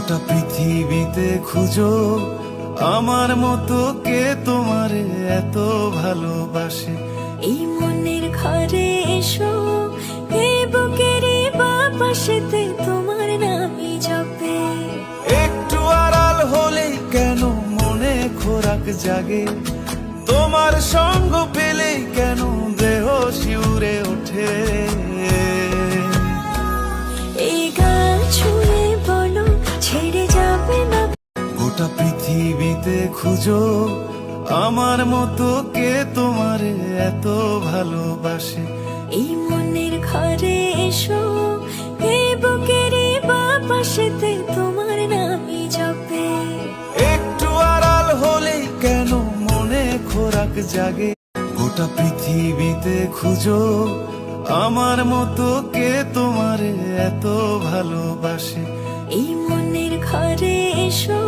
গোটা পৃথিবীতে খুঁজো আমার মতো কে তোমারে এত ভালোবাসে। এই মনের ঘরে এসো, এই বুকের বাপাশেতে তোমার নামই জপে। একটু আড়াল হলেই কেন মনে খোরাক জাগে, তোমার সঙ্গ পেলেই কেন দেহ শিউরে ওঠে। এই গান ছুঁয়ে বলো ছেড়ে যাবে না। গোটা পৃথিবীতে খুঁজো আমার মতো কে তোমারে এত ভালোবাসে। এই মনের ঘরে এসো, এই বুকের বাপাশেতে তোমার নামই জপে। একটু আড়াল হলেই কেন মনে খোরাক জাগে, গোটা পৃথিবীতে খুঁজো আমার মতো কে তোমারে এত ভালোবাসে। এই মনের ঘরে এসো,